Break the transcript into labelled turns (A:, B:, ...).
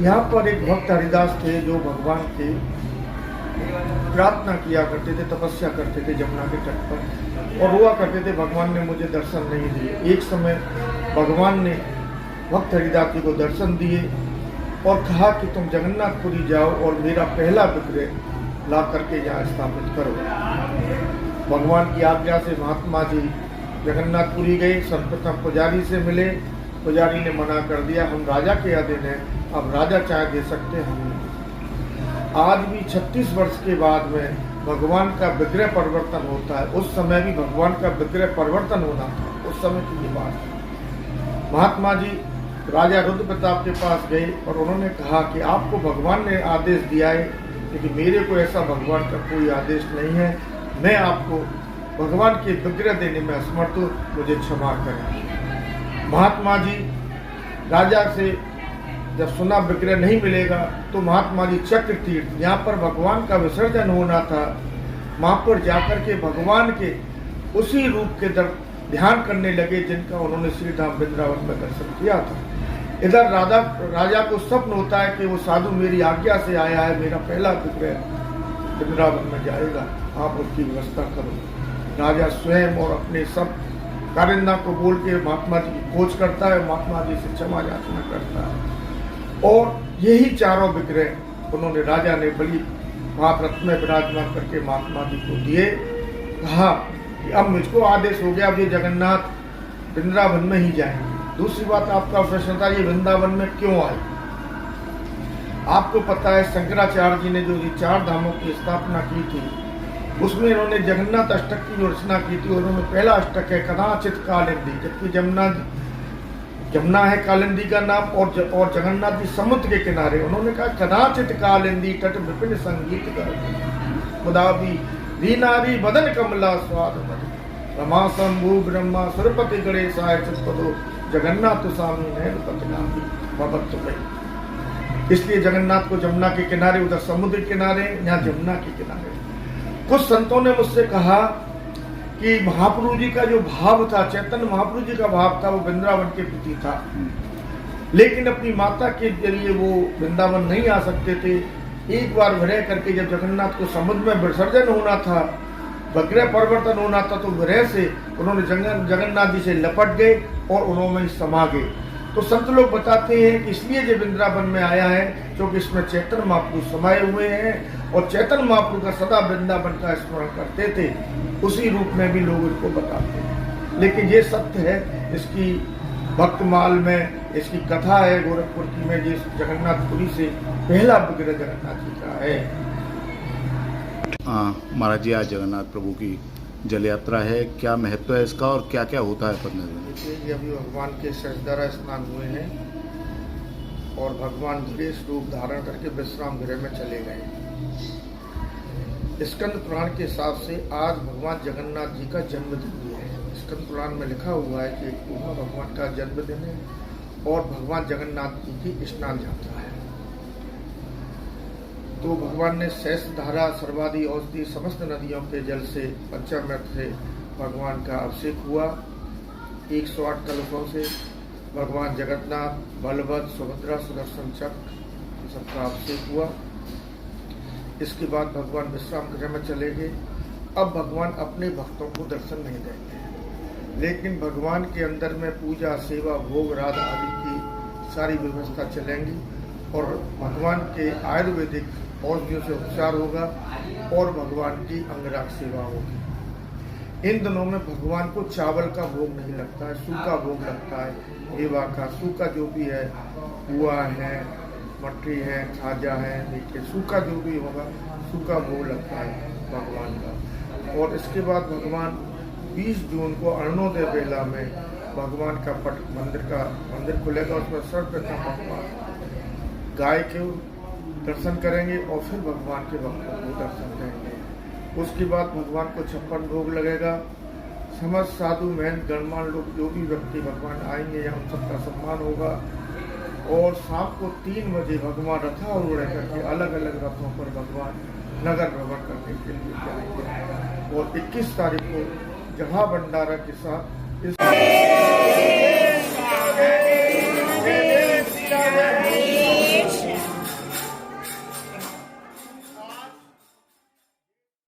A: यहाँ पर एक भक्त हरिदास थे जो भगवान के प्रार्थना किया करते थे, तपस्या करते थे जमुना के तट पर, और हुआ करते थे भगवान ने मुझे दर्शन नहीं दिए। एक समय भगवान ने भक्त हरिदास जी को दर्शन दिए और कहा कि तुम जगन्नाथपुरी जाओ और मेरा पहला विग्रह ला करके यहाँ स्थापित करो। भगवान की आज्ञा से महात्मा जी जगन्नाथपुरी गए। सर्वप्रथम पुजारी से मिले। पुजारी ने मना कर दिया, हम राजा के अधीन हैं, अब राजा चाहे दे सकते हैं। आज भी 36 वर्ष के बाद में भगवान का विग्रह परिवर्तन होता है। उस समय भी भगवान का विग्रह परिवर्तन होना था, उस समय की ये बात। महात्मा जी राजा रुद्र प्रताप के पास गए और उन्होंने कहा कि आपको भगवान ने आदेश दिया है, लेकिन मेरे को ऐसा भगवान का कोई आदेश नहीं है, मैं आपको भगवान के विग्रह देने में असमर्थ हूँ, मुझे क्षमा करें। महात्मा जी राजा से जब सुना विग्रह नहीं मिलेगा तो महात्मा जी चक्र तीर्थ, जहाँ पर भगवान का विसर्जन होना था, वहाँ पर जाकर के भगवान के उसी रूप के ध्यान करने लगे जिनका उन्होंने श्री धाम वृंदावन में दर्शन किया था। इधर राजा को स्वप्न होता है कि वो साधु मेरी आज्ञा से आया है, मेरा पहला विग्रह वृंदावन में जाएगा, आप उसकी व्यवस्था करो। राजा स्वयं और अपने सब कारिंदा को बोल के महात्मा जी की खोज करता है, महात्मा जी से क्षमा याचना करता है, और यही चारों विग्रह उन्होंने राजा ने बलि महारथ में विराजमान करके महात्मा जी को दिए। कहा कि अब मुझको आदेश हो गया, अब ये जगन्नाथ वृंदावन में ही जाएंगे। दूसरी बात, आपका प्रश्न था ये वृंदावन में क्यों आए। आपको पता है शंकराचार्य जी ने जो ये 4 धामों की स्थापना की थी, उसमें इन्होंने जगन्नाथ अष्टक की रचना की थी। उन्होंने पहला अष्टक है कदाचित कालिंदी, जबकि जमुना है कालिंदी का नाम, और जगन्नाथ जी समुद्र के किनारे। उन्होंने कहा कदाचित कालिंदी तट विपिन संगीत कर मुदाबी दीनारी बदन कमला स्वाद रमा शंभु ब्रह्मा सुरपति गणेशाय चित्पदो जगन्नाथ स्वामी नैन पतनामी भगवत भाई। इसलिए जगन्नाथ को जमुना के किनारे, उधर समुद्र किनारे, यहाँ जमुना के किनारे। कुछ संतों ने मुझसे कहा कि महाप्रभु जी का जो भाव था, चैतन्य महाप्रभु जी का भाव था, वो वृंदावन के प्रति था, लेकिन अपनी माता के जरिए वो वृंदावन नहीं आ सकते थे। एक बार विरह करके जब जगन्नाथ को समुद्र में विसर्जन होना था, विग्रह परिवर्तन होना था, तो विरह से उन्होंने जगन्नाथ जी से लपट गए और उन्होंने समा गए। तो संत लोग बताते हैं कि इसलिए जो वृंदावन में आया है क्योंकि इसमें चैतन्य महाप्रभु समाये हुए हैं, और चैतन्य महाप्रभु का सदा वृंदावन का स्मरण करते थे, उसी रूप में भी लोग इसको बताते हैं। लेकिन ये सत्य है, इसकी भक्तमाल में इसकी कथा है गोरखपुर की में, जिस जगन्नाथपुरी से पहला विग्रह जगन्नाथ जी का है।
B: महाराज जी, आज जगन्नाथ प्रभु की जल यात्रा है, क्या महत्व है इसका और क्या क्या होता है 15 दिन?
A: देखिए, अभी भगवान के सजदरा स्नान हुए हैं और भगवान गृह रूप धारण करके विश्राम गृह में चले गए। स्कंद पुराण के हिसाब से आज भगवान जगन्नाथ जी का जन्मदिन भी है। स्कंद पुराण में लिखा हुआ है कि भगवान का जन्मदिन है और भगवान जगन्नाथ जी की स्नान यात्रा है। तो भगवान ने शेष धारा सर्वादि औषधि समस्त नदियों के जल से पंचामृत से भगवान का अभिषेक हुआ। 108 कलशों से भगवान जगन्नाथ, बलभद्र, सुभद्रा, सुदर्शन चक्र सबका अभिषेक हुआ। इसके बाद भगवान विश्राम गृह में चले गए। अब भगवान अपने भक्तों को दर्शन नहीं देंगे, लेकिन भगवान के अंदर में पूजा, सेवा, भोग, राध आदि की सारी व्यवस्था चलेंगी और भगवान के आयुर्वेदिक औषधियों से उपचार होगा और भगवान की अंगराग सेवा होगी। इन दिनों में भगवान को चावल का भोग नहीं लगता है, सूखा भोग लगता है। मेवा का सूखा जो भी है, पुआ है, मटरी है, खाजा है, मीठे, सूखा जो भी होगा सूखा भोग लगता है भगवान का। और इसके बाद भगवान 20 जून को अरुणोदय बेला में भगवान का मंदिर खुलेगा। उसमें सर्वप्रथम भगवान गाय के दर्शन करेंगे और फिर भगवान के भक्तों को दर्शन देंगे। उसके बाद भगवान को 56 भोग लगेगा। समस्त साधु, महंत, गणमान्य लोग जो भी व्यक्ति भगवान आएंगे यहाँ उन सबका सम्मान होगा। और शाम को 3 बजे भगवान रथारूढ़ करके अलग अलग रथों पर भगवान नगर भ्रमण करने के लिए जाएंगे। और 21 तारीख को जहाँ भंडारा के साथ इस